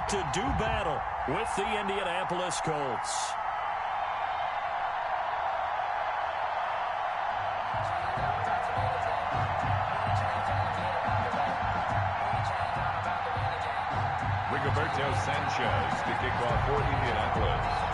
back to do battle with the Indianapolis Colts. Rigoberto Sanchez to kick off for Indianapolis.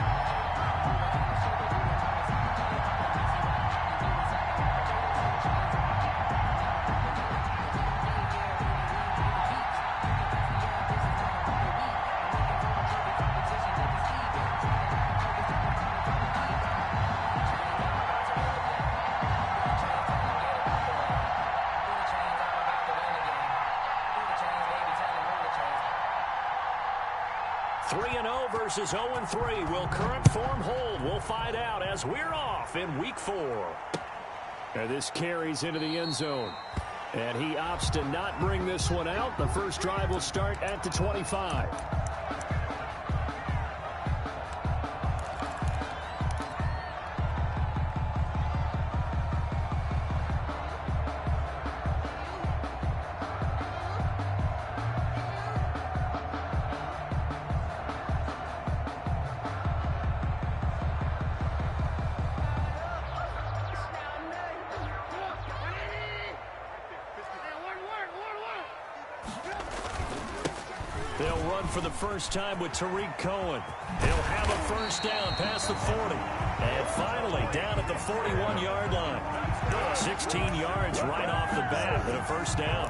Versus 0-3. Will current form hold? We'll find out as we're off in Week 4. And this carries into the end zone. And he opts to not bring this one out. The first drive will start at the 25. They'll run for the first time with Tariq Cohen. He'll have a first down past the 40. And finally down at the 41-yard line. 16 yards right off the bat and a first down.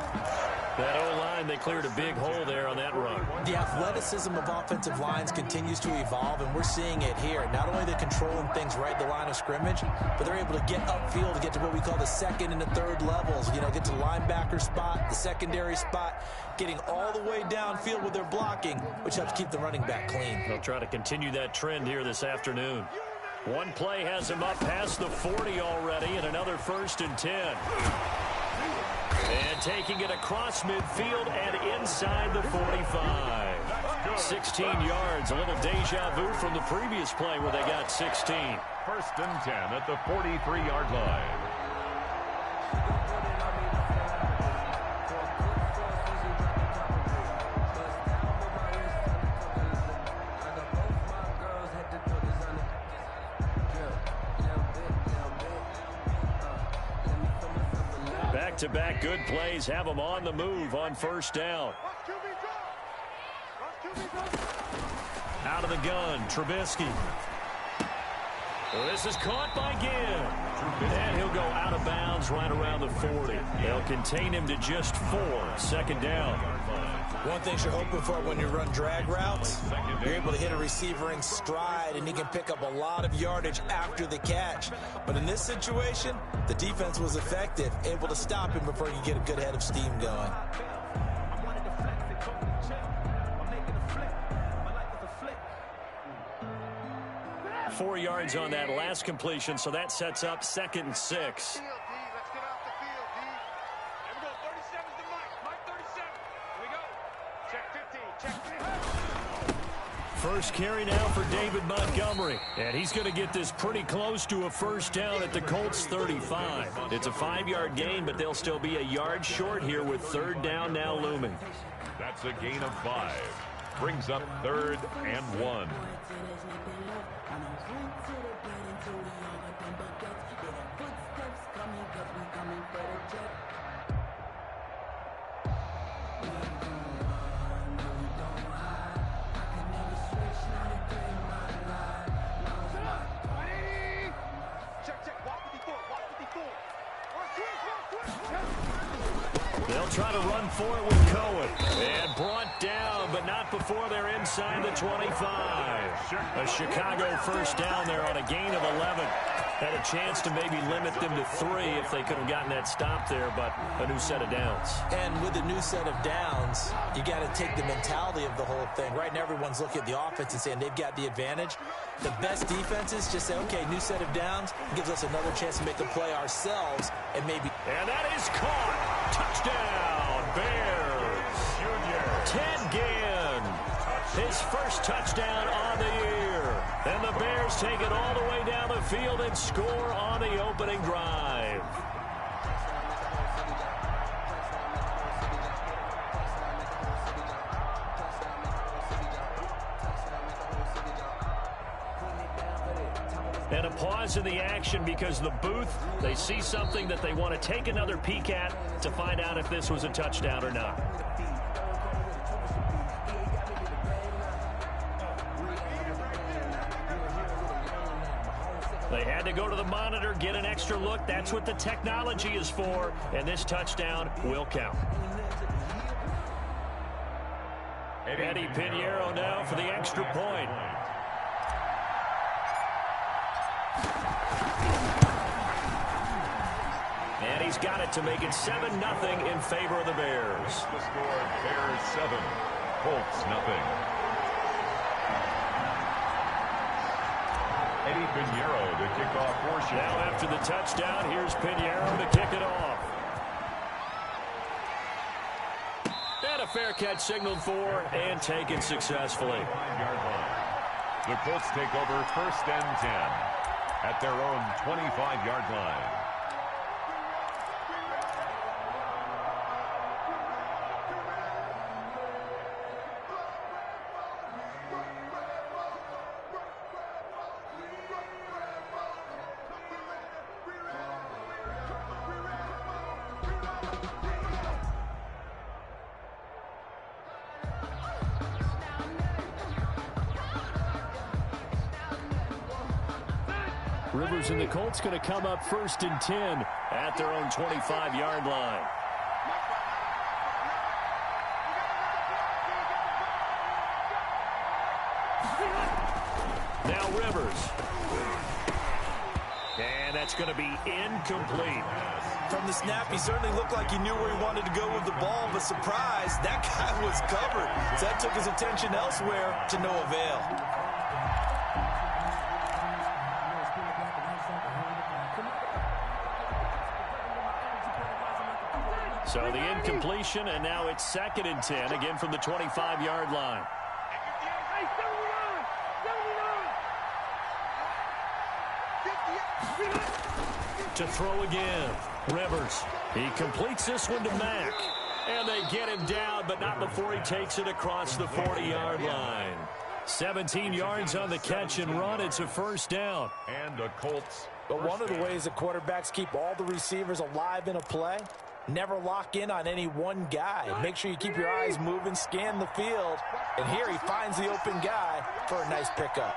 That O-line, they cleared a big hole there on that run. The athleticism of offensive lines continues to evolve, and we're seeing it here. Not only are they controlling things right at the line of scrimmage, but they're able to get upfield to get to what we call the second and the third levels. You know, get to the linebacker spot, the secondary spot, getting all the way downfield with their blocking, which helps keep the running back clean. They'll try to continue that trend here this afternoon. One play has him up past the 40 already, and another 1st and 10. And taking it across midfield and inside the 45. 16 yards, a little deja vu from the previous play where they got 16. 1st and 10 at the 43-yard line. Back-to-back good plays have them on the move on first down. Out of the gun, Trubisky. This is caught by Gibb. And he'll go out of bounds right around the 40. They'll contain him to just 4. 2nd down. One thing you're hoping for when you run drag routes, you're able to hit a receiver in stride, and he can pick up a lot of yardage after the catch. But in this situation, the defense was effective, able to stop him before he could get a good head of steam going. Four yards on that last completion, so that sets up 2nd and 6. First carry now for David Montgomery. And he's going to get this pretty close to a first down at the Colts 35. It's a 5-yard gain, but they'll still be a yard short here with 3rd down now looming. That's a gain of 5. Brings up 3rd and 1. They'll try to run for it with Cohen. And brought down, but not before they're inside the 25. A Chicago first down there on a gain of 11. Had a chance to maybe limit them to 3 if they could have gotten that stop there, but a new set of downs. And with a new set of downs, you got to take the mentality of the whole thing. Right now, everyone's looking at the offense and saying they've got the advantage. The best defenses just say, okay, new set of downs gives us another chance to make a play ourselves and maybe. And that is caught. Touchdown, Bears. Ted Ginn, his first touchdown on the year. And the Bears take it all the way down the field and score on the opening drive. And a pause in the action because the booth, they see something that they want to take another peek at to find out if this was a touchdown or not. They had to go to the monitor, get an extra look. That's what the technology is for, and this touchdown will count. Eddie Pinheiro now for the extra point. And he's got it to make it 7-0 in favor of the Bears. The score, Bears 7, Colts 0. Eddie Pinheiro to kick off portion. Now after the touchdown, here's Pinheiro to kick it off. And a fair catch signaled for and taken successfully. 5-yard line. The Colts take over 1st and 10 at their own 25-yard line. Rivers and the Colts going to come up 1st and 10 at their own 25-yard line. Now Rivers. And that's going to be incomplete. From the snap, he certainly looked like he knew where he wanted to go with the ball, but surprise, that guy was covered. So that took his attention elsewhere to no avail. So the incompletion, and now it's 2nd and 10, again from the 25-yard line. To throw again, Rivers. He completes this one to Mack. And they get him down, but not before he takes it across the 40-yard line. 17 yards on the catch and run. It's a 1st down. And the Colts. But one of the ways the quarterbacks keep all the receivers alive in a play, never lock in on any one guy. Make sure you keep your eyes moving, scan the field. And here he finds the open guy for a nice pickup.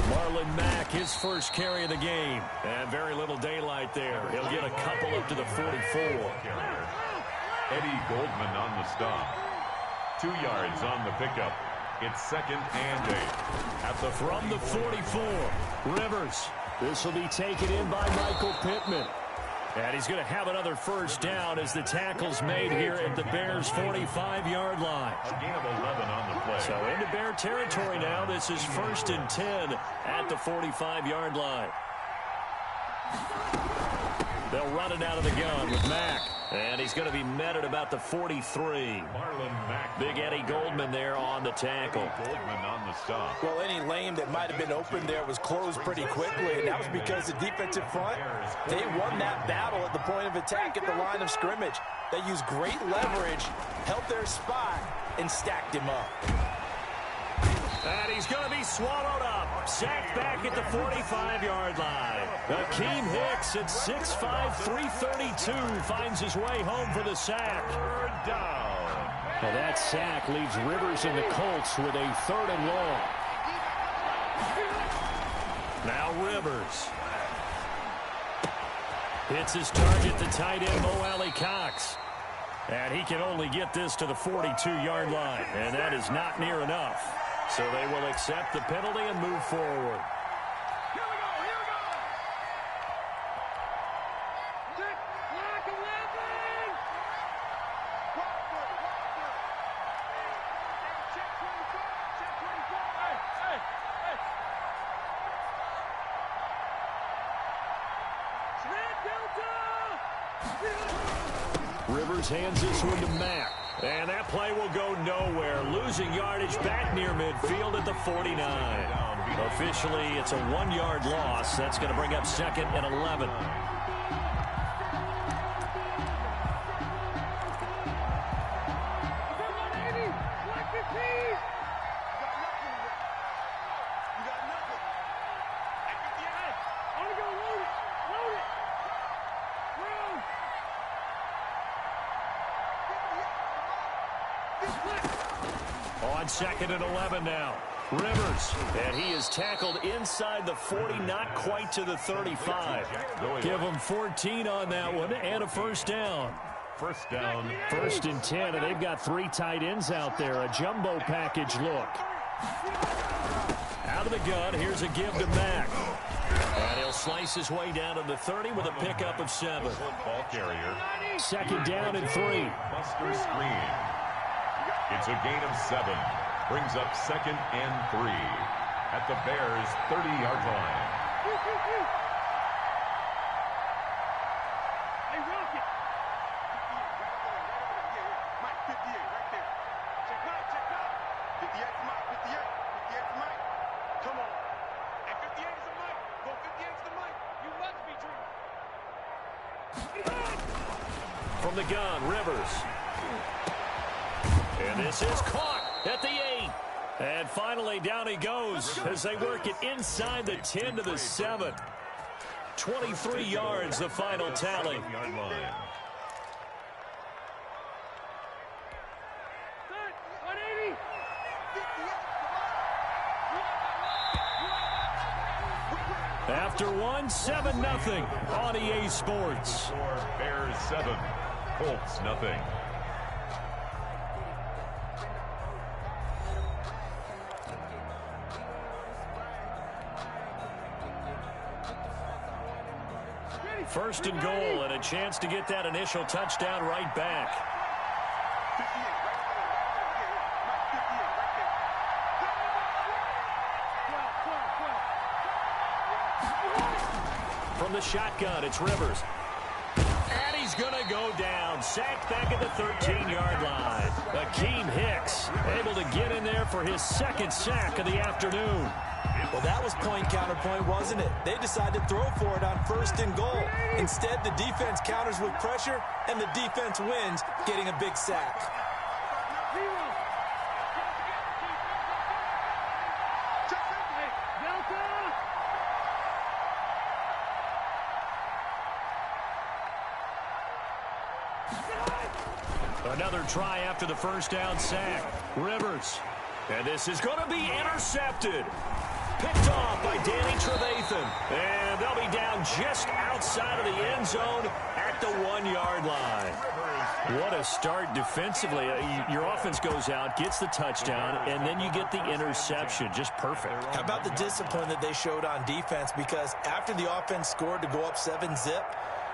Marlon Mack, his first carry of the game. And very little daylight there. He'll get a couple up to the 44. Eddie Goldman on the stop. 2 yards on the pickup. It's 2nd and 8. From the 44, Rivers. This will be taken in by Michael Pittman. And he's going to have another 1st down as the tackle's made here at the Bears' 45-yard line. A gain of 11 on the play. So into Bear territory now. This is 1st and 10 at the 45-yard line. They'll run it out of the gun with Mack. And he's going to be met at about the 43. Marlon Mack. Big Eddie Goldman there on the tackle. Goldman on the stop. Well, any lane that might have been open there was closed pretty quickly, and that was because the defensive front, they won that battle at the point of attack at the line of scrimmage. They used great leverage, held their spot, and stacked him up. And he's going to be swallowed up. Sacked back at the 45-yard line. Akeem Hicks at 6'5", 332 finds his way home for the sack. 3rd down. Well, that sack leaves Rivers and the Colts with a 3rd and long. Now Rivers. Hits his target, the tight end, Mo Alley Cox. And he can only get this to the 42-yard line. And that is not near enough. So they will accept the penalty and move forward. Rivers hands this one to Mack. And that play will go nowhere. Losing yardage back near midfield at the 49. Officially, it's a 1-yard loss. That's going to bring up 2nd and 11. On 2nd and 11 now. Rivers, and he is tackled inside the 40, not quite to the 35. Give him 14 on that one and a first down. First down. 1st and 10, and they've got 3 tight ends out there. A jumbo package look. Out of the gun, here's a give to Mack. And he'll slice his way down to the 30 with a pickup of 7. Ball carrier. 2nd down and 3. Buster screen. It's a gain of 7. Brings up 2nd and 3 at the Bears' 30-yard line. Hey, Rocket. 58, right there. Mike, 58, right there. Check out. 58 for Mike, 58. 58 for Mike. Come on. And 58 is a Mike. Go 58 is the Mike. You must be dreaming. From the gun, Rivers. And this is caught at the 8. And finally, down he goes as they work it inside the 10 to the 7. 23 yards, the final tally. 7-yard line. After one, 7-0 on EA Sports. Score Bears 7, Colts nothing. First and goal, and a chance to get that initial touchdown right back. From the shotgun, it's Rivers. And he's going to go down. Sacked back at the 13-yard line. Akeem Hicks able to get in there for his 2nd sack of the afternoon. Well, that was point counterpoint, wasn't it? They decided to throw for it on 1st and goal. Instead, the defense counters with pressure, and the defense wins, getting a big sack. Another try after the first down sack. Rivers. And this is going to be intercepted. Picked off by Danny Trevathan. And they'll be down just outside of the end zone at the 1-yard line. What a start defensively. Your offense goes out, gets the touchdown, and then you get the interception. Just perfect. How about the discipline that they showed on defense? Because after the offense scored to go up 7-zip,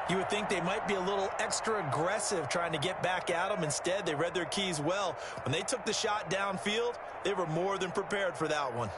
you would think they might be a little extra aggressive trying to get back at them. Instead, they read their keys well. When they took the shot downfield, they were more than prepared for that one.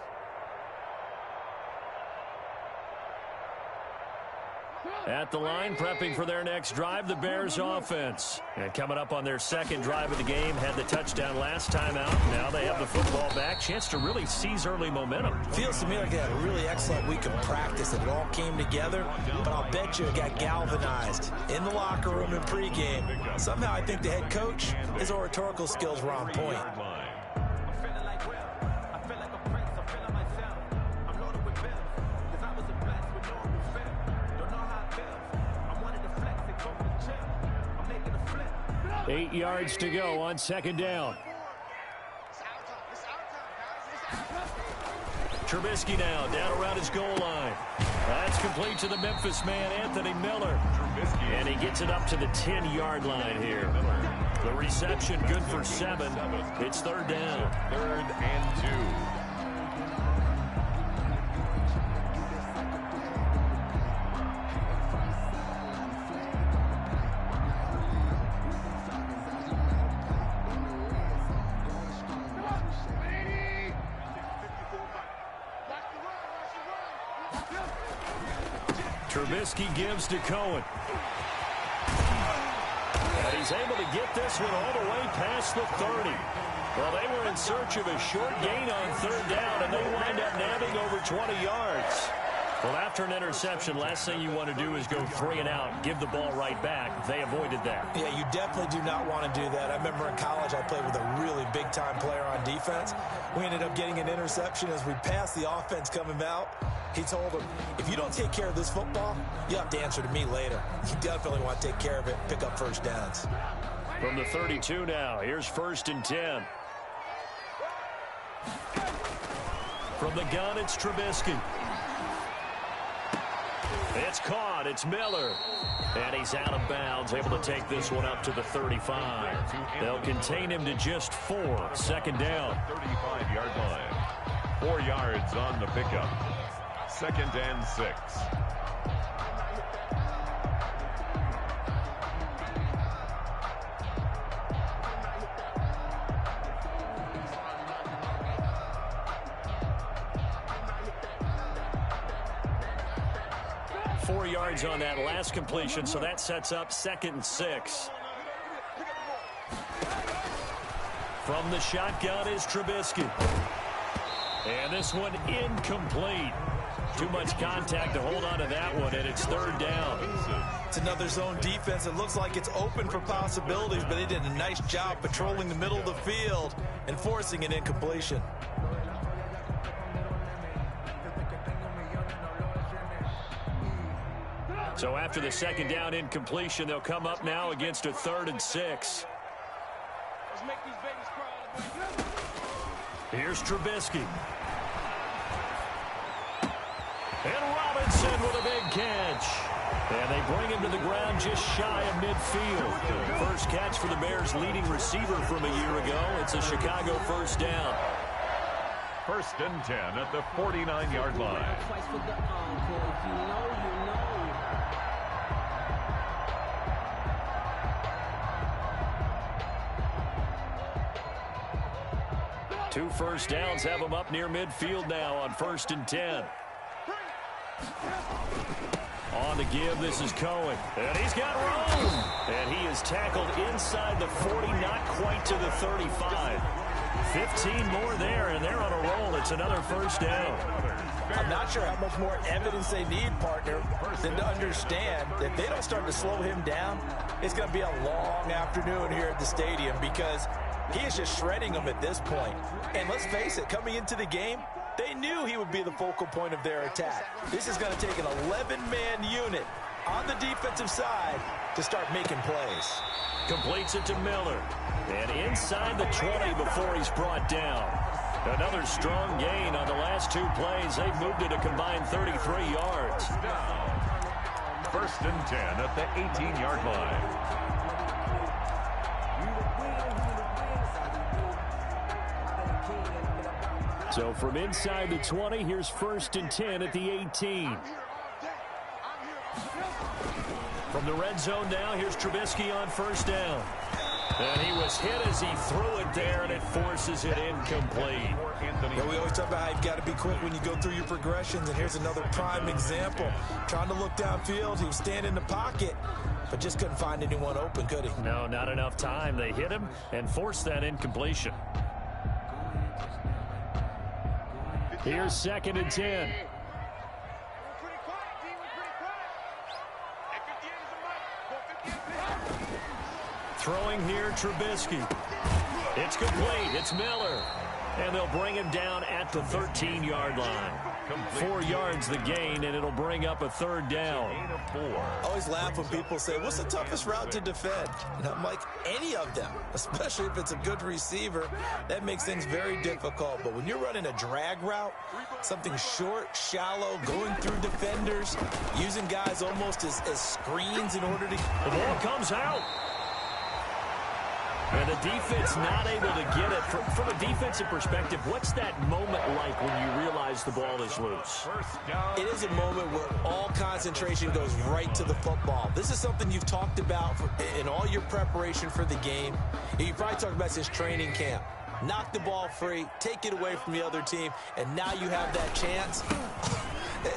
At the line, prepping for their next drive, the Bears offense. And coming up on their 2nd drive of the game, had the touchdown last time out. Now they have the football back. Chance to really seize early momentum. Feels to me like they had a really excellent week of practice, and it all came together. But I'll bet you it got galvanized in the locker room in pregame. Somehow I think the head coach, his oratorical skills were on point. Eight yards to go on 2nd down. Trubisky now down around his goal line. That's complete to the Memphis man, Anthony Miller. And he gets it up to the 10-yard line here. The reception good for 7. It's 3rd down. 3rd and 2. Trubisky gives to Cohen. And he's able to get this one all the way past the 30. Well, they were in search of a short gain on 3rd down, and they wind up nabbing over 20 yards. Well, after an interception, last thing you want to do is go 3 and out, give the ball right back. They avoided that. Yeah, you definitely do not want to do that. I remember in college I played with a really big-time player on defense. We ended up getting an interception as we passed the offense coming out. He told him, if you don't take care of this football, you have to answer to me later. You definitely want to take care of it, pick up first downs. From the 32 now, here's 1st and 10. From the gun, it's Trubisky. It's caught. It's Miller. And he's out of bounds, able to take this one up to the 35. They'll contain him to just 4. 2nd down. 35-yard line. 4 yards on the pickup. 2nd and 6. On that last completion, so that sets up 2nd and 6. From the shotgun is Trubisky. And this one incomplete. Too much contact to hold on to that one, and it's 3rd down. It's another zone defense. It looks like it's open for possibilities, but they did a nice job patrolling the middle of the field and forcing an incompletion. So after the 2nd down incompletion, they'll come up now against a 3rd and 6. Let's make these babies cry. Here's Trubisky. And Robinson with a big catch. And they bring him to the ground just shy of midfield. First catch for the Bears' leading receiver from a year ago. It's a Chicago 1st down. 1st and 10 at the 49-yard line. Twice for the encore. If you know, you know. Two 1st downs have him up near midfield now on 1st and 10. On the give, this is Cohen. And he's got room. And he is tackled inside the 40, not quite to the 35. 15 more there, and they're on a roll. It's another 1st down. I'm not sure how much more evidence they need, partner, than to understand that if they don't start to slow him down, it's going to be a long afternoon here at the stadium because he is just shredding them at this point. And let's face it, coming into the game, they knew he would be the focal point of their attack. This is going to take an 11-man unit on the defensive side to start making plays. Completes it to Miller. And inside the 20 before he's brought down. Another strong gain on the last 2 plays. They've moved it a combined 33 yards. 1st and 10 at the 18-yard line. So from inside the 20, here's 1st and 10 at the 18. From the red zone now, here's Trubisky on 1st down. And he was hit as he threw it there, and it forces it incomplete. Yeah, we always talk about how you've got to be quick when you go through your progressions, and here's another prime example. Trying to look downfield, he was standing in the pocket, but just couldn't find anyone open, could he? No, not enough time. They hit him and forced that incompletion. Here's 2nd and 10. Throwing here, Trubisky. It's complete. It's Miller. And they'll bring him down at the 13-yard line. 4 yards the gain, and it'll bring up a 3rd down. I always laugh when people say, what's the toughest route to defend? And I'm like, any of them, especially if it's a good receiver. That makes things very difficult. But when you're running a drag route, something short, shallow, going through defenders, using guys almost as screens in order to... The ball comes out. And the defense not able to get it. From a defensive perspective, what's that moment like when you realize the ball is loose? It is a moment where all concentration goes right to the football. This is something you've talked about in all your preparation for the game. You probably talked about since training camp. Knock the ball free, take it away from the other team, and now you have that chance.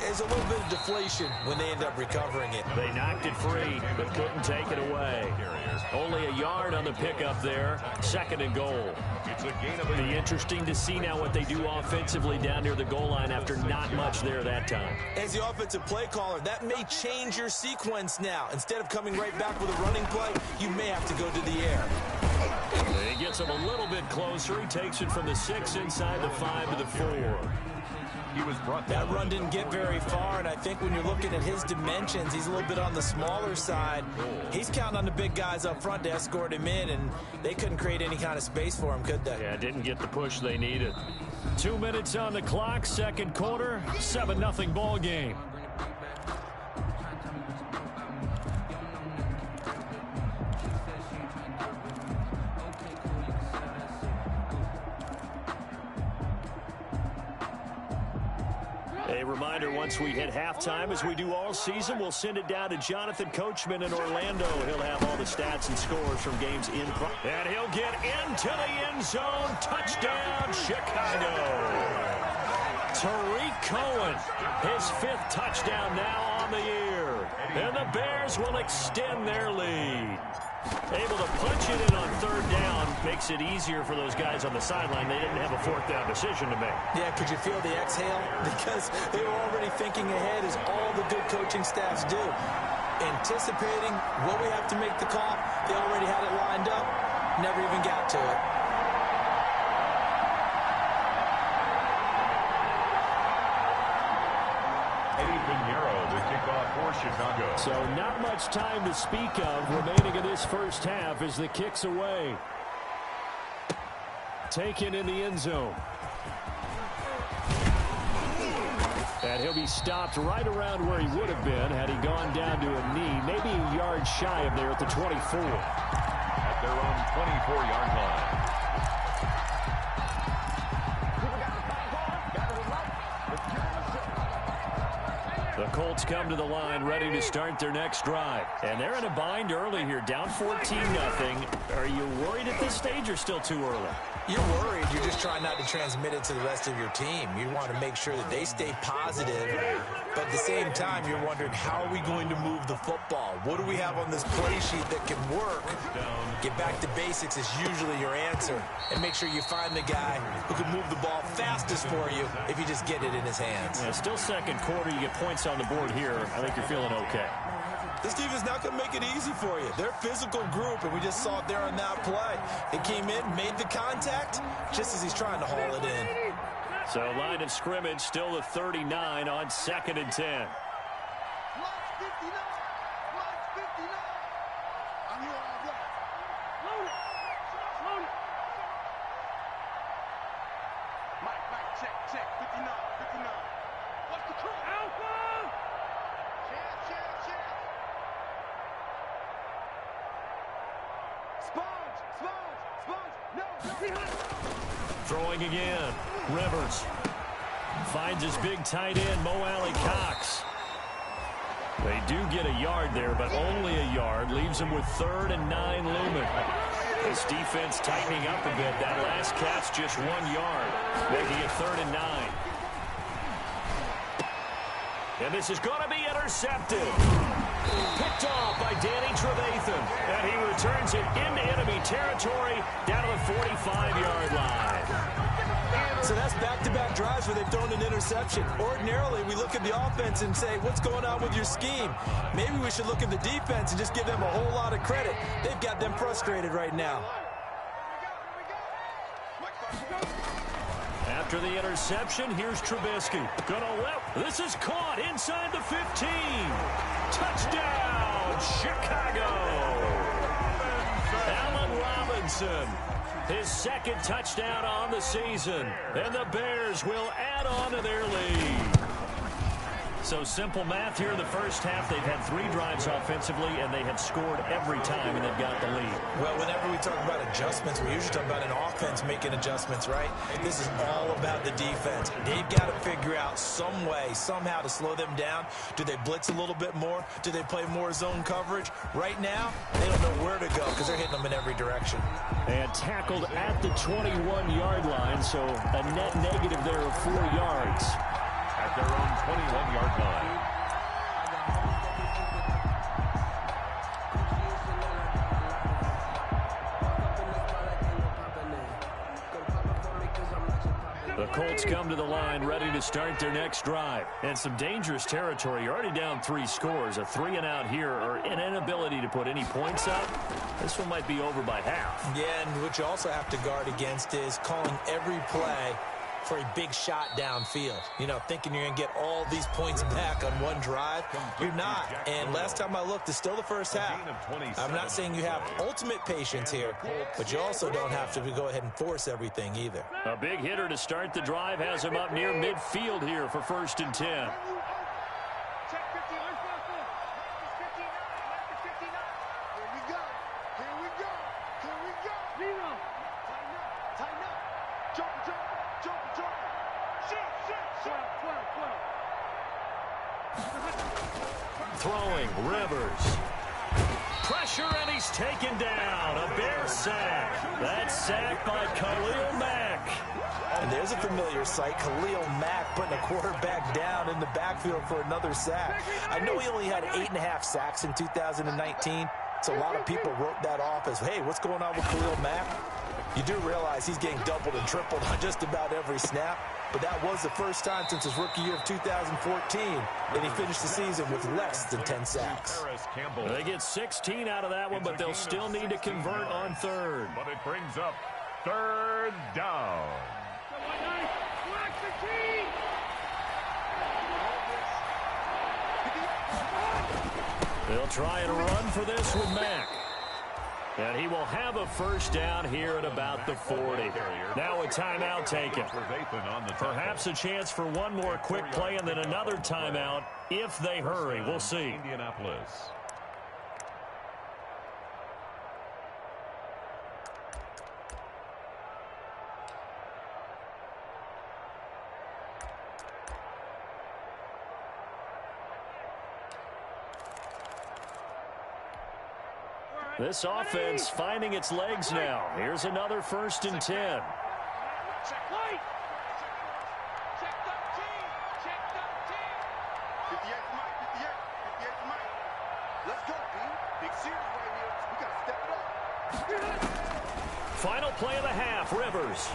There's a little bit of deflation when they end up recovering it. They knocked it free, but couldn't take it away. Only a yard on the pickup there. 2nd and goal. It'll be interesting to see now what they do offensively down near the goal line after not much there that time. As the offensive play caller, that may change your sequence now. Instead of coming right back with a running play, you may have to go to the air. He gets him a little bit closer. He takes it from the 6 inside the 5 to the 4. He was brought That down. run didn't get very far, and I think when you're looking at his dimensions, he's a little bit on the smaller side. He's counting on the big guys up front to escort him in, and they couldn't create any kind of space for him, could they? Yeah, didn't get the push they needed. 2 minutes on the clock, second quarter, 7-0 ball game. A reminder, once we hit halftime, as we do all season, we'll send it down to Jonathan Coachman in Orlando. He'll have all the stats and scores from games in. And he'll get into the end zone. Touchdown, Chicago. Tariq Cohen, his 5th touchdown now on the year. And the Bears will extend their lead. Able to punch it in on 3rd down. Makes it easier for those guys on the sideline. They didn't have a 4th down decision to make. Yeah, could you feel the exhale? Because they were already thinking ahead, as all the good coaching staffs do. Anticipating what we have to make the call. They already had it lined up. Never even got to it. Chicago. So not much time to speak of remaining in this first half as the kick's away. Taken in the end zone. And he'll be stopped right around where he would have been had he gone down to a knee, maybe a yard shy of there at the 24. At their own 24-yard line. The Colts come to the line ready to start their next drive. And they're in a bind early here, down 14-0. Are you worried at this stage or still too early? You're worried. You're just trying not to transmit it to the rest of your team. You want to make sure that they stay positive. But at the same time, you're wondering, how are we going to move the football? What do we have on this play sheet that can work? Get back to basics is usually your answer. And make sure you find the guy who can move the ball fastest for you if you just get it in his hands. Yeah, still second quarter. You get points on the board here. I think you're feeling okay. This defense not going to make it easy for you. They're a physical group, and we just saw it there on that play. They came in, made the contact, just as he's trying to haul it in. So line of scrimmage still the 39 on 2nd and 10. Lost 59. Lost 59. I'm here all right. Load it. Load it. Mike, check. 59. What's the call? Alpha! Chance. Sponge. No. Throwing again. Rivers finds his big tight end, Mo Alley Cox. They do get a yard there, but only a yard. Leaves him with 3rd and 9 looming. This defense tightening up a bit. That last catch just 1 yard, making it 3rd and 9. And this is going to be intercepted. Picked off by Danny Trevathan. And he returns it into enemy territory down to the 45-yard line. So that's back-to-back drives where they've thrown an interception. Ordinarily, we look at the offense and say, what's going on with your scheme? Maybe we should look at the defense and just give them a whole lot of credit. They've got them frustrated right now. After the interception, here's Trubisky. Gonna whip. This is caught inside the 15. Touchdown, Chicago. Allen Robinson, his 2nd touchdown on the season. And the Bears will add on to their lead. So simple math here in the first half. They've had 3 drives offensively, and they have scored every time, and they've got the lead. Well, whenever we talk about adjustments, we usually talk about an offense making adjustments, right? This is all about the defense. They've got to figure out some way, somehow to slow them down. Do they blitz a little bit more? Do they play more zone coverage? Right now, they don't know where to go because they're hitting them in every direction. And tackled at the 21-yard line, so a net negative there of 4 yards. At their own 21-yard line. The Colts come to the line ready to start their next drive. And some dangerous territory. You're already down 3 scores. A 3-and-out here, or an inability to put any points up. This one might be over by half. Yeah, and what you also have to guard against is calling every play for a big shot downfield. You know, thinking you're going to get all these points back on one drive. You're not. And last time I looked, it's still the first half. I'm not saying you have ultimate patience here, but you also don't have to go ahead and force everything either. A big hitter to start the drive has him up near midfield here for 1st and 10. Throwing, Rivers. Pressure, and he's taken down. A Bear sack. That's sacked by Khalil Mack. And there's a familiar sight. Khalil Mack putting a quarterback down in the backfield for another sack. I know he only had 8.5 sacks in 2019, so a lot of people wrote that off as, hey, what's going on with Khalil Mack? You do realize he's getting doubled and tripled on just about every snap, but that was the first time since his rookie year of 2014 that he finished the season with less than 10 sacks. They get 16 out of that one, but they'll still need to convert on 3rd. But it brings up 3rd down. They'll try and run for this with Mack. And he will have a 1st down here at about the 40. Now a timeout taken. Perhaps a chance for one more quick play and then another timeout if they hurry. We'll see. Indianapolis. This offense finding its legs now. Here's another 1st and 10. Check light. Check 13. Check 13. 58 Mike. 58 Mike. Let's go, B. Big series right here. We got to step it up. Final play of the half, Rivers.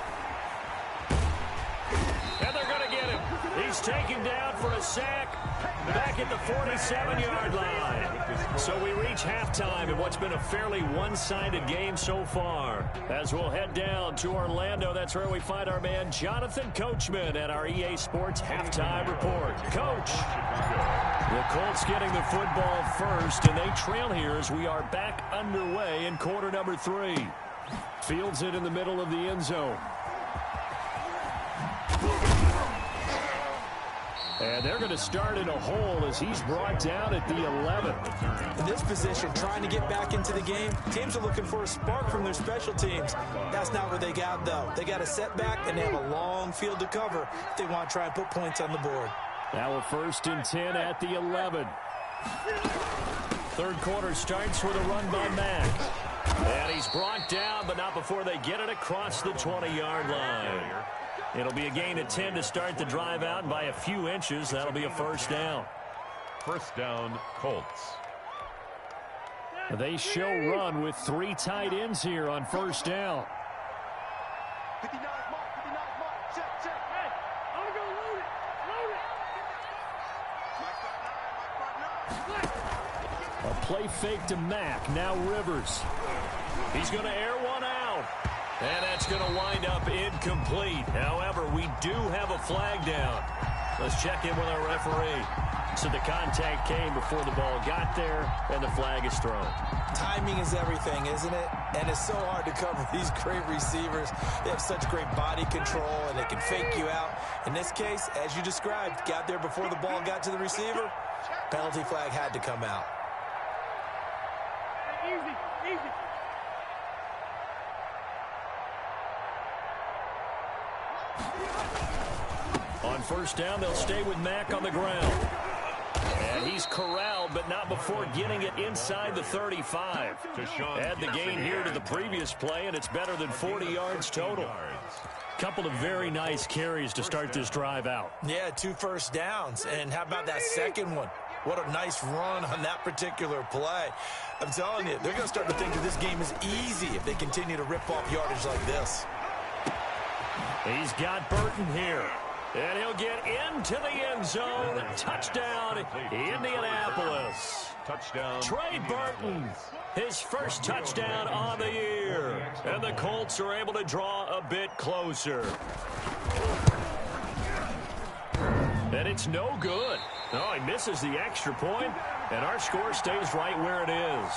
And they're going to get him. He's taken down for a sack back at the 47-yard line. So we reach halftime in what's been a fairly one-sided game so far. As we'll head down to Orlando, that's where we find our man Jonathan Coachman at our EA Sports Halftime Report. Coach, the Colts getting the football first, and they trail here as we are back underway in quarter number 3. Fields it in the middle of the end zone. And they're going to start in a hole as he's brought down at the 11. In this position, trying to get back into the game, teams are looking for a spark from their special teams. That's not what they got, though. They got a setback, and they have a long field to cover if they want to try and put points on the board. Now a 1st and 10 at the 11. 3rd quarter starts with a run by Mack. And he's brought down, but not before they get it across the 20-yard line. It'll be a gain of 10 to start the drive out, and by a few inches, that'll be a 1st down. 1st down, Colts. They show run with 3 tight ends here on 1st down. 59 Mike. 59 Mike. Check. Hey, I'm going to load it. Load it. Mike 5'9". A play fake to Mack. Now Rivers. He's going to air one out. And that's going to wind up incomplete. However, we do have a flag down. Let's check in with our referee. So the contact came before the ball got there, and the flag is thrown. Timing is everything, isn't it? And it's so hard to cover these great receivers. They have such great body control, and they can fake you out. In this case, as you described, got there before the ball got to the receiver. Penalty flag had to come out. Easy. On 1st down, they'll stay with Mack on the ground. And he's corralled, but not before getting it inside the 35. Add the gain here to the previous play, and it's better than 40 yards total. Couple of very nice carries to start this drive out. Yeah, 2 1st downs. And how about that second one? What a nice run on that particular play. I'm telling you, they're going to start to think that this game is easy if they continue to rip off yardage like this. He's got Burton here. And he'll get into the end zone. Touchdown, Indianapolis. Touchdown. Trey Burton, his first touchdown on the year. And the Colts are able to draw a bit closer. And it's no good. Oh, he misses the extra point, and our score stays right where it is.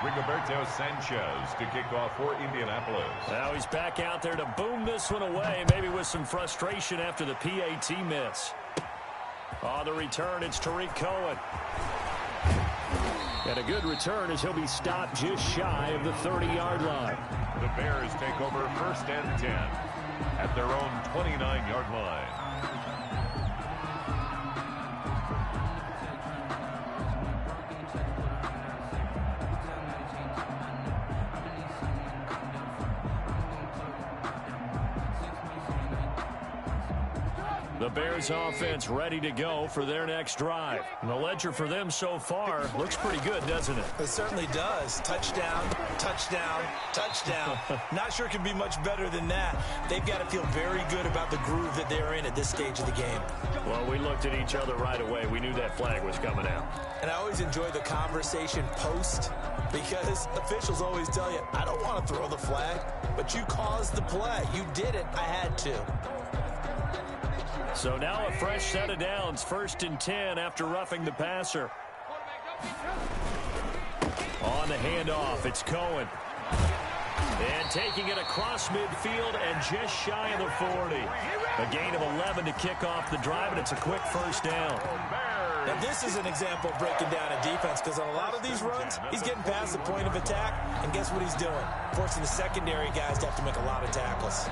Rigoberto Sanchez to kick off for Indianapolis. Now he's back out there to boom this one away, maybe with some frustration after the PAT miss. On the return, it's Tariq Cohen. And a good return as he'll be stopped just shy of the 30-yard line. The Bears take over 1st and 10 at their own 29-yard line. The Bears offense ready to go for their next drive. And the ledger for them so far looks pretty good, doesn't it? It certainly does. Touchdown, touchdown, touchdown. Not sure it can be much better than that. They've got to feel very good about the groove that they're in at this stage of the game. Well, we looked at each other right away. We knew that flag was coming out. And I always enjoy the conversation post because officials always tell you, I don't want to throw the flag, but you caused the play. You did it. I had to. So now a fresh set of downs, 1st and 10 after roughing the passer. On the handoff, it's Cohen. And taking it across midfield and just shy of the 40. A gain of 11 to kick off the drive, and it's a quick 1st down. Now this is an example of breaking down a defense because on a lot of these runs, he's getting past the point of attack, and guess what he's doing? Forcing the secondary guys to have to make a lot of tackles.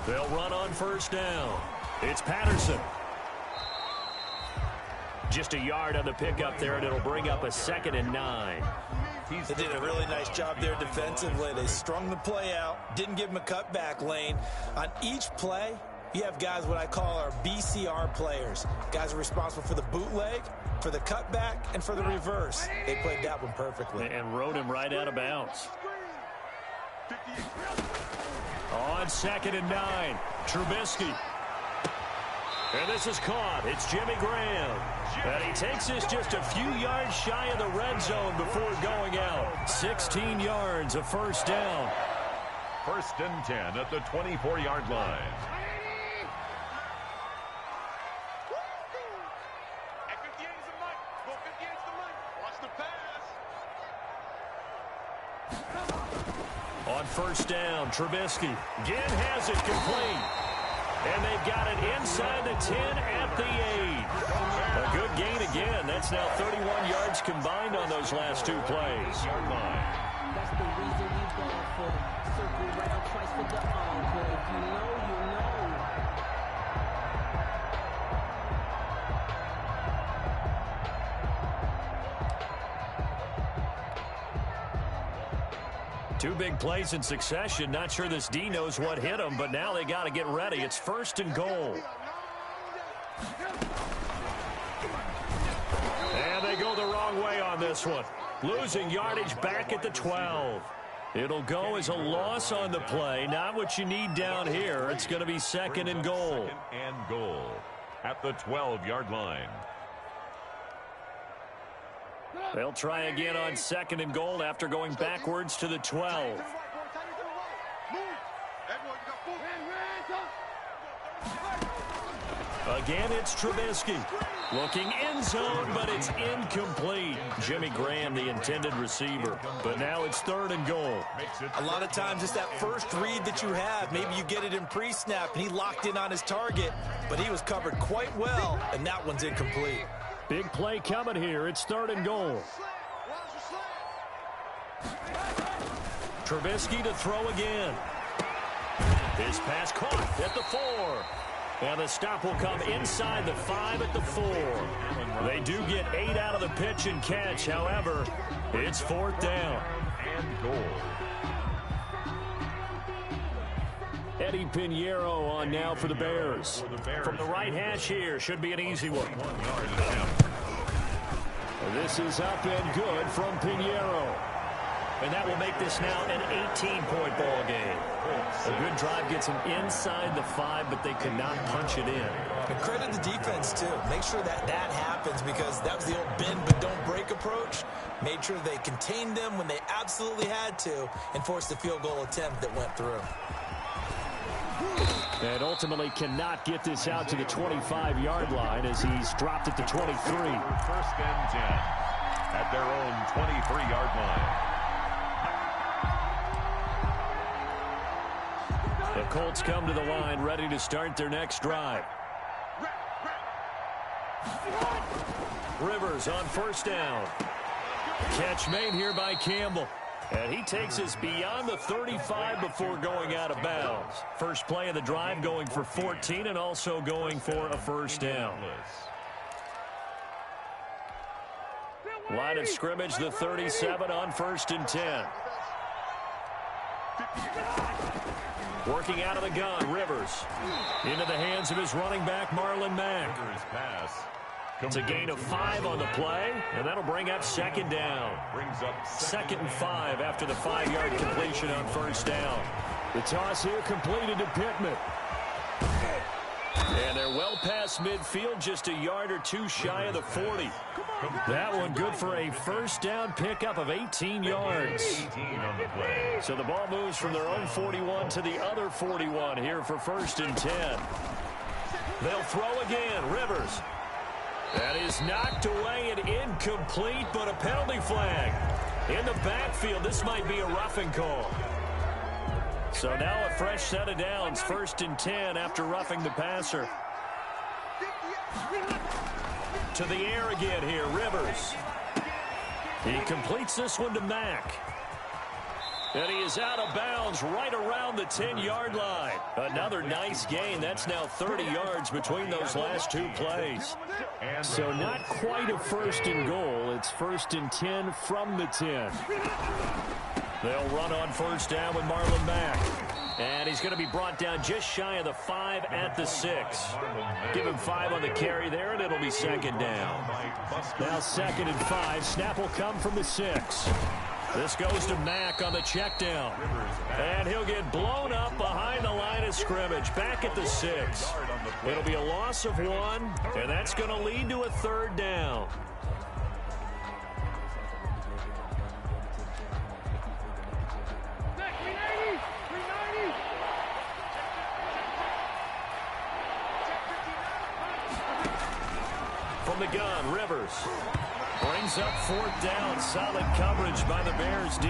They'll run on 1st down. It's Patterson. Just a yard on the pickup there, and it'll bring up a 2nd and 9. They did a really nice job there defensively. They strung the play out, didn't give him a cutback lane. On each play, you have guys what I call our BCR players. Guys are responsible for the bootleg, for the cutback, and for the reverse. They played that one perfectly. And rode him right out of bounds. On 2nd and 9, Trubisky. And this is caught. It's Jimmy Graham. And he takes this just a few yards shy of the red zone before going out. 16 yards, a 1st down. 1st and 10 at the 24-yard line. On 1st down, Trubisky again has it complete. And they've got it inside the 10 at the 8. A good gain again. That's now 31 yards combined on those last 2 plays. That's the reason we go for circle round twice for the encore. If you know, you know. Two big plays in succession. Not sure this D knows what hit him, but now they got to get ready. It's 1st and goal. And they go the wrong way on this one. Losing yardage back at the 12. It'll go as a loss on the play. Not what you need down here. It's going to be 2nd and goal. 2nd and goal at the 12-yard line. They'll try again on 2nd and goal after going backwards to the 12. Again, it's Trubisky. Looking end zone, but it's incomplete. Jimmy Graham, the intended receiver. But now it's 3rd and goal. A lot of times it's that first read that you have. Maybe you get it in pre-snap, and he locked in on his target, but he was covered quite well, and that one's incomplete. Big play coming here. It's 3rd and goal. Trubisky to throw again. His pass caught at the 4. And the stop will come inside the 5 at the 4. They do get 8 out of the pitch and catch. However, it's 4th down. And goal. Eddie Pinheiro on now for the Bears. From the right hash here, should be an easy one. 1 yard attempt. This is up and good from Pinheiro. And that will make this now an 18-point ball game. A good drive gets them inside the 5, but they could not punch it in. And credit the defense, too. Make sure that happens, because that was the old bend but don't break approach. Made sure they contained them when they absolutely had to and forced the field goal attempt that went through. And ultimately cannot get this out to the 25-yard line as he's dropped at the 23. First and 10 at their own 23-yard line. The Colts come to the line, ready to start their next drive. Rivers on first down. Catch made here by Campbell. And he takes us beyond the 35 before going out of bounds. First play of the drive, going for 14 and also going for a first down. Line of scrimmage, the 37 on first and 10. Working out of the gun, Rivers. Into the hands of his running back, Marlon Mack. It's a gain of 5 on the play, and that'll bring up second down. Second and 5 after the 5-yard completion on first down. The toss here completed to Pittman. And they're well past midfield, just a yard or two shy of the 40. That one good for a first down pickup of 18 yards. So the ball moves from their own 41 to the other 41 here for first and 10. They'll throw again. Rivers. That is knocked away and incomplete, but a penalty flag. In the backfield, this might be a roughing call. So now a fresh set of downs, first and 10 after roughing the passer. To the air again here, Rivers. He completes this one to Mack. And he is out of bounds right around the 10-yard line. Another nice gain. That's now 30 yards between those last two plays. So not quite a first and goal. It's first and 10 from the 10. They'll run on first down with Marlon Mack. And he's going to be brought down just shy of the 5 at the 6. Give him 5 on the carry there, and it'll be second down. Now second and 5. Snap will come from the 6. This goes to Mack on the check down. And he'll get blown up behind the line of scrimmage. Back at the 6. It'll be a loss of 1, and that's going to lead to a third down. From the gun, Rivers. Brings up fourth down. Solid coverage by the Bears D.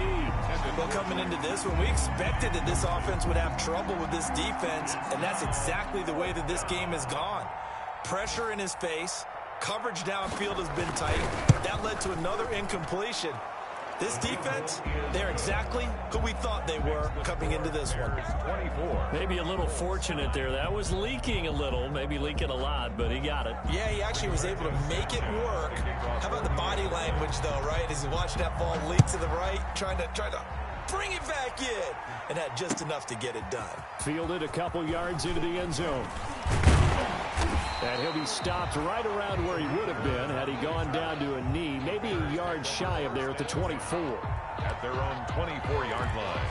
Well, coming into this one, we expected that this offense would have trouble with this defense, and that's exactly the way that this game has gone. Pressure in his face. Coverage downfield has been tight. That led to another incompletion. This defense, they're exactly who we thought they were coming into this one. Maybe a little fortunate there. That was leaking a little, maybe leaking a lot, but he got it. Yeah, he actually was able to make it work. How about the body language, though, right? As he watched that ball leak to the right, trying to bring it back in, and had just enough to get it done. Fielded a couple yards into the end zone. And he'll be stopped right around where he would have been had he gone down to a knee, maybe a yard shy of there at the 24. At their own 24-yard line.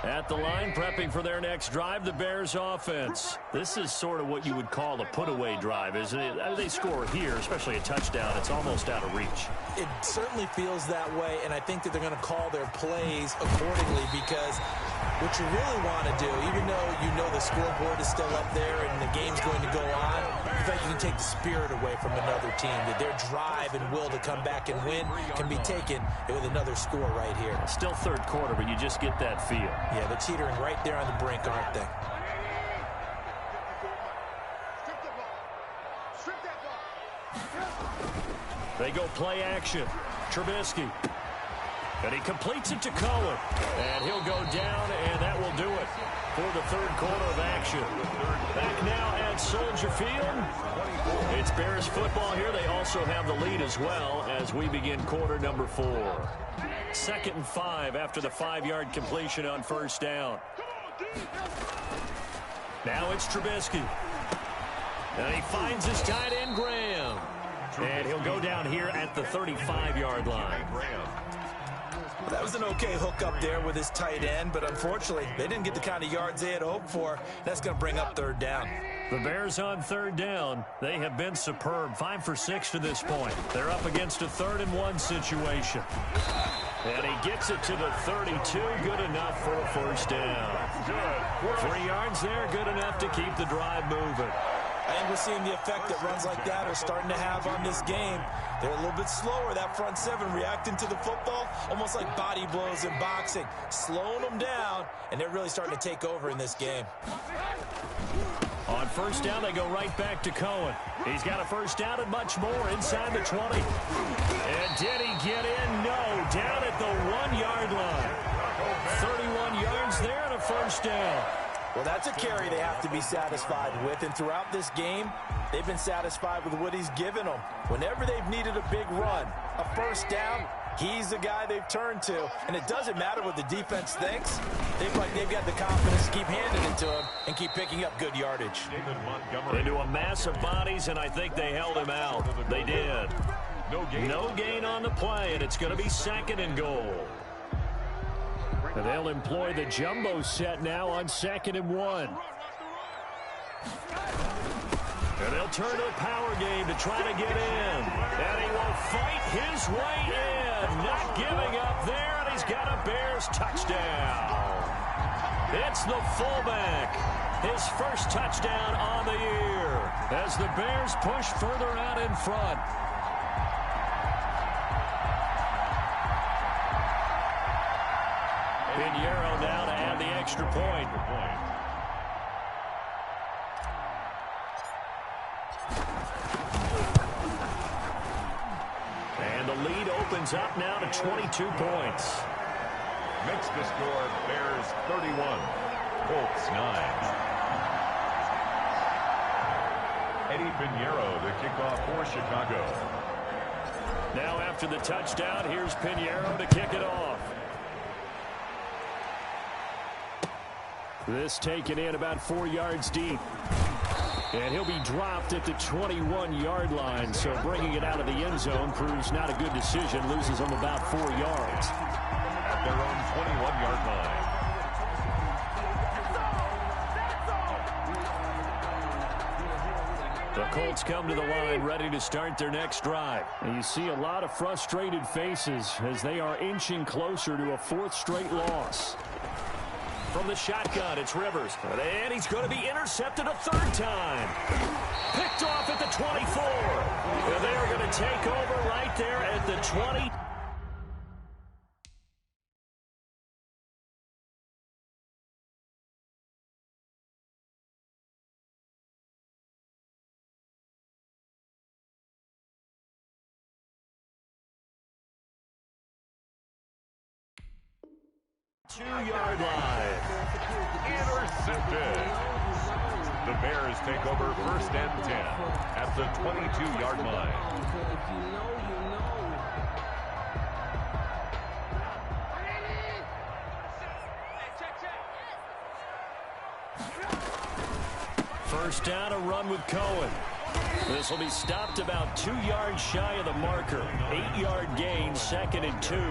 At the line, prepping for their next drive, the Bears offense. This is sort of what you would call a put-away drive, isn't it? As they score here, especially a touchdown, it's almost out of reach. It certainly feels that way, and I think that they're going to call their plays accordingly, because what you really want to do, even though you know the scoreboard is still up there and the game's going to go on, in fact, you can take the spirit away from another team, that their drive and will to come back and win can be taken with another score right here. Still third quarter, but you just get that feel. Yeah, they're teetering right there on the brink, aren't they? They go play action. Trubisky. And he completes it to Cohen. And he'll go down, and that will do it for the third quarter of action. Back now at Soldier Field. It's Bears football here. They also have the lead as well as we begin quarter number 4. Second and 5 after the 5-yard completion on first down. Now it's Trubisky. And he finds his tight end, Graham. And he'll go down here at the 35-yard line. That was an okay hook up there with his tight end, but unfortunately, they didn't get the kind of yards they had hoped for. That's going to bring up third down. The Bears on third down. They have been superb. 5 for 6 to this point. They're up against a 3rd-and-1 situation. And he gets it to the 32. Good enough for a first down. 3 yards there. Good enough to keep the drive moving. I think we're seeing the effect that runs like that are starting to have on this game. They're a little bit slower, that front 7, reacting to the football, almost like body blows in boxing, slowing them down, and they're really starting to take over in this game. On first down, they go right back to Cohen. He's got a first down and much more inside the 20. And did he get in? No, down at the 1-yard line. 31 yards there and a first down. Well, that's a carry they have to be satisfied with, and throughout this game, they've been satisfied with what he's given them. Whenever they've needed a big run, a first down, he's the guy they've turned to. And it doesn't matter what the defense thinks. They've got the confidence to keep handing it to him and keep picking up good yardage. Into a mass of bodies, and I think they held him out. They did. No gain on the play, and it's going to be 2nd and goal. And they'll employ the jumbo set now on 2nd and 1. And they'll turn to the power game to try to get in. And he will fight his way in. Not giving up there, and he's got a Bears touchdown. It's the fullback. His first touchdown on the year as the Bears push further out in front. Pinheiro now to add the extra point. And the lead opens up now to 22 points. Makes the score Bears 31, Colts 9. Eddie Pinheiro, the kickoff for Chicago. Now after the touchdown, here's Pinheiro to kick it off. This taken in about 4 yards deep. And he'll be dropped at the 21-yard line, so bringing it out of the end zone proves not a good decision. Loses them about 4 yards. At their own 21-yard line. The Colts come to the line ready to start their next drive. And you see a lot of frustrated faces as they are inching closer to a 4th straight loss. From the shotgun, it's Rivers. And he's going to be intercepted a 3rd time. Picked off at the 24. And they are going to take over right there at the 20. Two-yard line. Intercepted. The Bears take over 1st and 10 at the 22-yard line. First down, a run with Cohen. This will be stopped about 2 yards shy of the marker. 8-yard gain, 2nd and 2.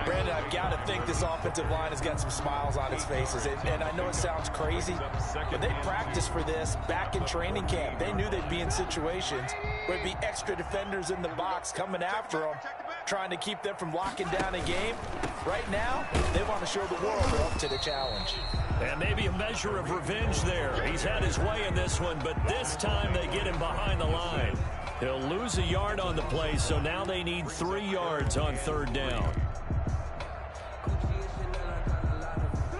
Brandon, I've got to think this offensive line has got some smiles on its faces. And I know it sounds crazy, but they practiced for this back in training camp. They knew they'd be in situations where there'd be extra defenders in the box coming after them, trying to keep them from locking down a game. Right now, they want to show the world they're up to the challenge. And maybe a measure of revenge there. He's had his way in this one, but this time they get him behind the line. He'll lose a yard on the play, so now they need 3 yards on 3rd down.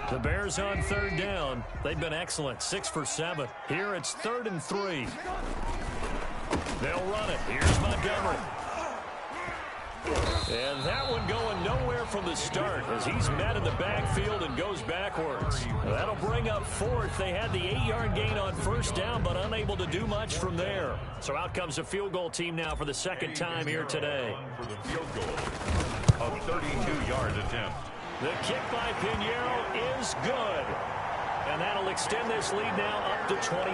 The Bears on 3rd down. They've been excellent, 6 for 7. Here it's 3rd and 3. They'll run it. Here's Montgomery. And that one going nowhere from the start as he's met in the backfield and goes backwards. That'll bring up 4th. They had the 8-yard gain on 1st down, but unable to do much from there. So out comes a field goal team now for the 2nd time here today. For the field goal, a 32-yard attempt. The kick by Pinheiro is good. And that'll extend this lead now up to 25.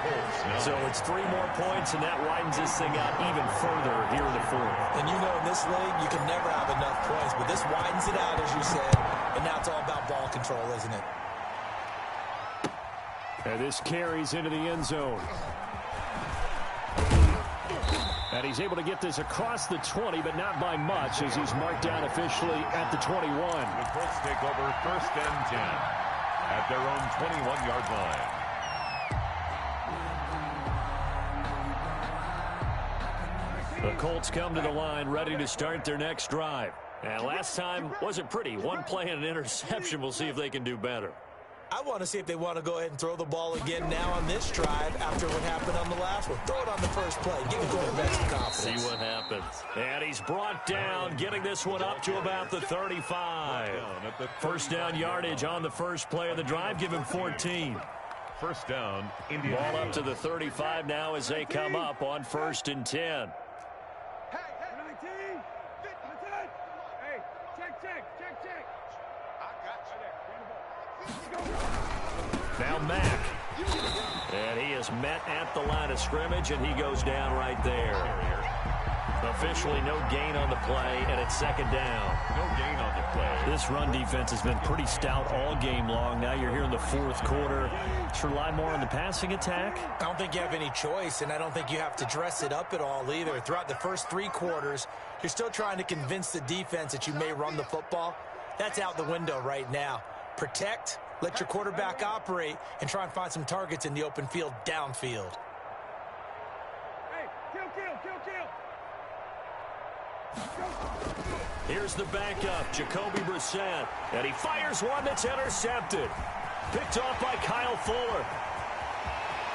Colts now. So it's 3 more points, and that widens this thing out even further here in the fourth. And you know, in this league, you can never have enough points, but this widens it out, as you said, and now it's all about ball control, isn't it? And this carries into the end zone. And he's able to get this across the 20, but not by much, as he's marked down officially at the 21. The Colts take over 1st and 10 at their own 21-yard line. The Colts come to the line ready to start their next drive. And last time wasn't pretty. 1 play and an interception. We'll see if they can do better. I want to see if they want to go ahead and throw the ball again now on this drive after what happened on the last one. Throw it on the first play. Give the quarterback some confidence. See what happens. And he's brought down, getting this one up to about the 35. First down yardage on the first play of the drive. Give him 14. First down, Indian. Ball up to the 35 now as they come up on 1st and 10. Now Mack. And he is met at the line of scrimmage, and he goes down right there. Officially no gain on the play, and it's 2nd down. No gain on the play. This run defense has been pretty stout all game long. Now you're here in the 4th quarter. Should rely more on the passing attack? I don't think you have any choice, and I don't think you have to dress it up at all either. Throughout the first 3 quarters, you're still trying to convince the defense that you may run the football. That's out the window right now. Protect, let your quarterback operate, and try and find some targets in the open field downfield. Hey, kill. Here's the backup, Jacoby Brissett. And he fires one that's intercepted. Picked off by Kyle Fuller.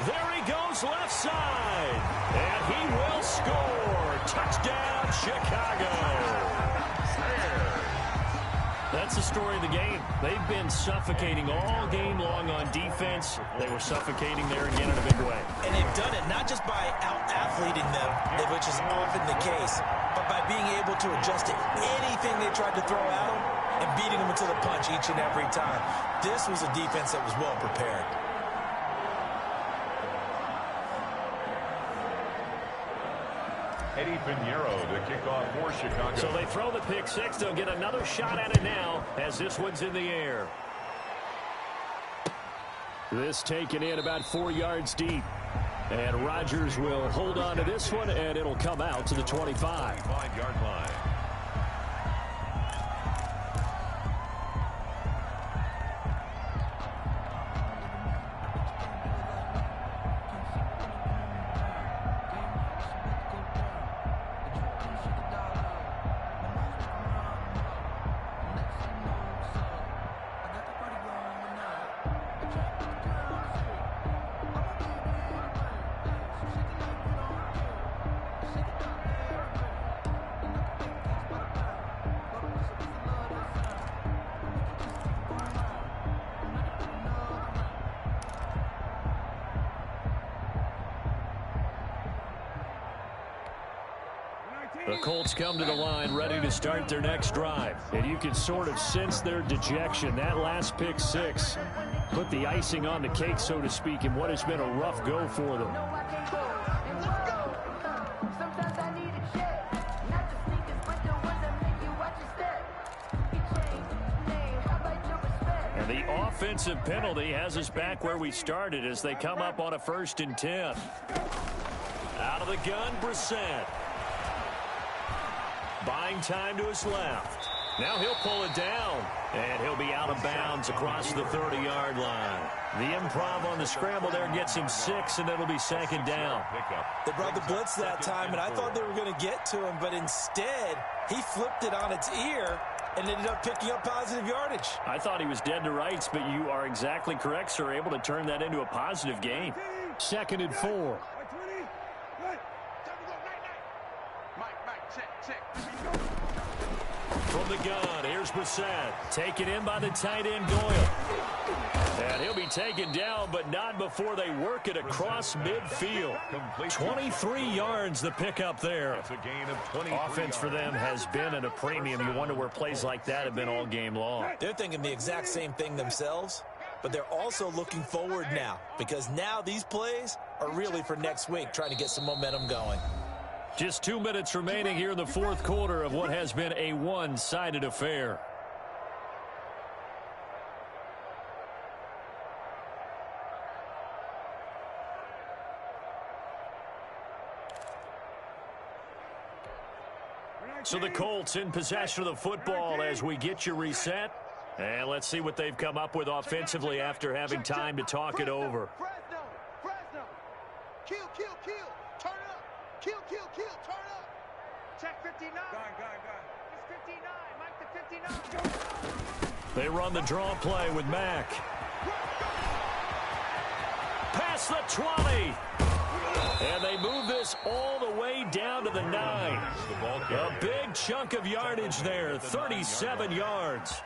There he goes left side. And he will score. Touchdown, Chicago. That's the story of the game. They've been suffocating all game long on defense. They were suffocating there again in a big way. And they've done it not just by out-athleting them, which is often the case, but by being able to adjust to anything they tried to throw at them and beating them into the punch each and every time. This was a defense that was well prepared. Eddie Pinheiro to kick off for Chicago. So they throw the pick 6. They'll get another shot at it now as this one's in the air. This taken in about 4 yards deep. And Rodgers will hold on to this one, and it'll come out to the 25. 25-yard line. The Colts come to the line ready to start their next drive. And you can sort of sense their dejection. That last pick 6 put the icing on the cake, so to speak, in what has been a rough go for them. And the offensive penalty has us back where we started as they come up on a 1st and 10. Out of the gun, Brissett. Buying time to his left. Now he'll pull it down, and he'll be out of bounds across the 30-yard line. The improv on the scramble there gets him 6, and it'll be 2nd down. They brought the blitz that time, and I thought they were going to get to him, but instead he flipped it on its ear and ended up picking up positive yardage. I thought he was dead to rights, but you are exactly correct, sir. Able to turn that into a positive gain. 2nd and 4. From the gun, here's Brissett. Taken in by the tight end, Doyle. And he'll be taken down, but not before they work it across midfield. 23 yards the pickup there. It's a gain of 20. Offense for them has been at a premium. You wonder where plays like that have been all game long. They're thinking the exact same thing themselves, but they're also looking forward now, because now these plays or really for next week, trying to get some momentum going. Just 2 minutes remaining here in the fourth quarter of what has been a one-sided affair. So the Colts in possession of the football as we get you reset. And let's see what they've come up with offensively after having time to talk it over. Fresno. Kill. Turn up. Kill. Turn up. Check 59. It's 59. Mike to 59. They run the draw play with Mack. Past the 20. And they move this all the way down to the 9. A big chunk of yardage there, 37 yards.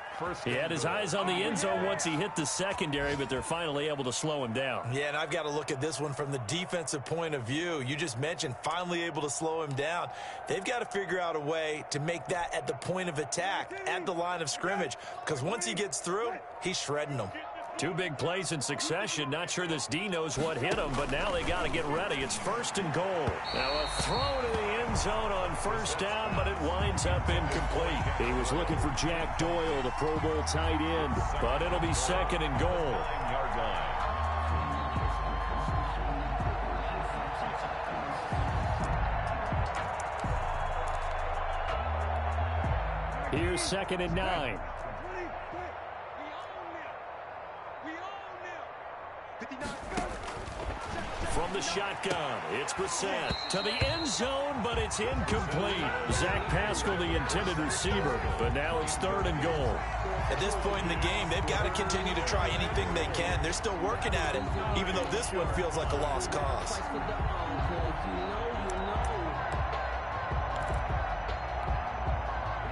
He had his eyes on the end zone once he hit the secondary, but they're finally able to slow him down. Yeah, and I've got to look at this one from the defensive point of view. You just mentioned finally able to slow him down. They've got to figure out a way to make that at the point of attack, at the line of scrimmage, because once he gets through, he's shredding them. 2 big plays in succession. Not sure this D knows what hit him, but now they got to get ready. It's 1st and goal. Now a throw to the end zone on 1st down, but it winds up incomplete. He was looking for Jack Doyle, the Pro Bowl tight end, but it'll be 2nd and goal. 9-yard line. Here's 2nd and 9. From the shotgun, it's Brissett to the end zone, but it's incomplete. Zach Pascal, the intended receiver, but now it's 3rd and goal. At this point in the game, they've got to continue to try anything they can. They're still working at it, even though this one feels like a lost cause.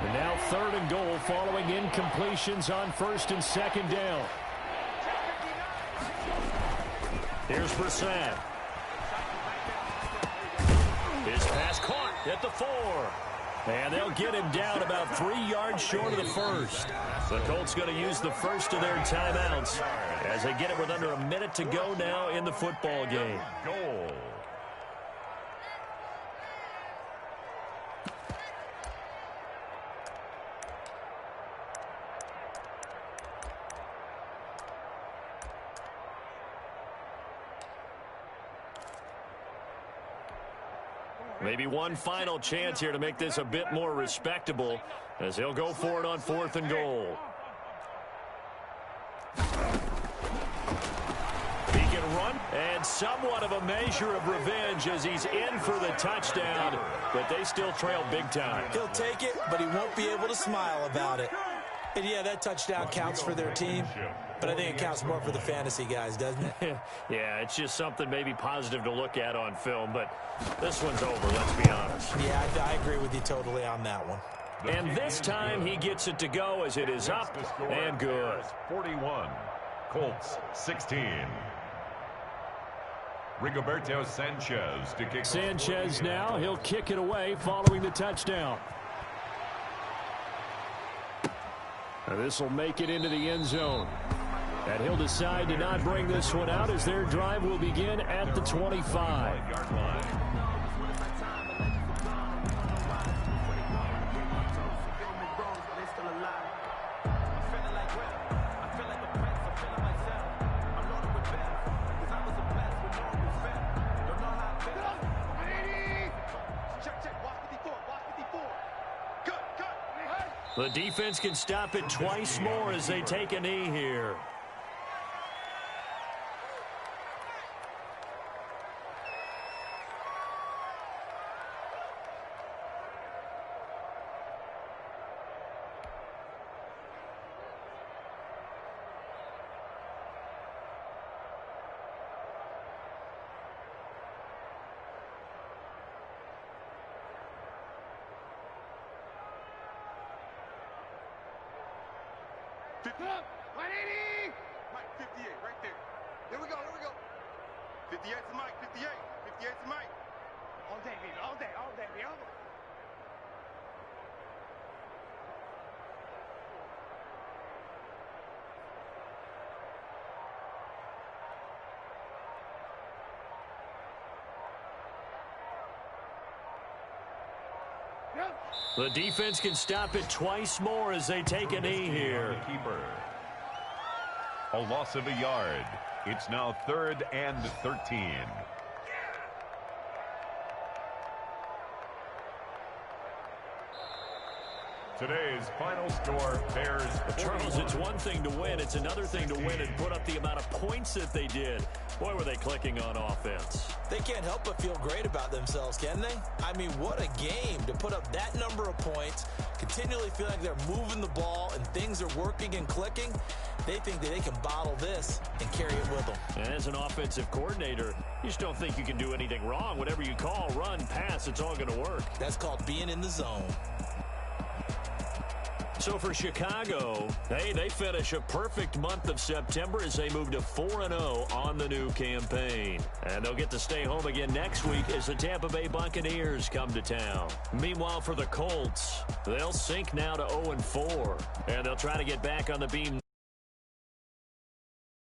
And now 3rd and goal following incompletions on 1st and 2nd down. Here's Brissett. His pass caught at the 4. And they'll get him down about 3 yards short of the 1st. The Colts going to use the first of their timeouts as they get it with under a minute to go now in the football game. Goal. Maybe one final chance here to make this a bit more respectable as he'll go for it on 4th and goal. He can run, and somewhat of a measure of revenge as he's in for the touchdown, but they still trail big time. He'll take it, but he won't be able to smile about it. And yeah, that touchdown counts for their team, but I think it counts more for the fantasy guys, doesn't it? Yeah, it's just something maybe positive to look at on film, but this one's over, let's be honest. Yeah, I agree with you totally on that one. And this time he gets it to go as it is up and good. 41, Colts 16. Rigoberto Sanchez to kick. Sanchez now, he'll kick it away following the touchdown. This will make it into the end zone. And he'll decide to not bring this one out as their drive will begin at the 25. The defense can stop it twice more as they take a knee here. Mike, 58, right there. Here we go. 58's Mike, 58's Mike. All day, baby, all day. The defense can stop it twice more as they take a knee here. Keeper. A loss of a yard. It's now 3rd and 13. Today's final score, Bears. Charles, it's one thing to win. It's another thing to win and put up the amount of points that they did. Boy, were they clicking on offense. They can't help but feel great about themselves, can they? I mean, what a game to put up that number of points, continually feel like they're moving the ball and things are working and clicking. They think that they can bottle this and carry it with them. And as an offensive coordinator, you just don't think you can do anything wrong. Whatever you call, run, pass, it's all going to work. That's called being in the zone. So for Chicago, hey, they finish a perfect month of September as they move to 4-0 on the new campaign. And they'll get to stay home again next week as the Tampa Bay Buccaneers come to town. Meanwhile, for the Colts, they'll sink now to 0-4, and they'll try to get back on the beam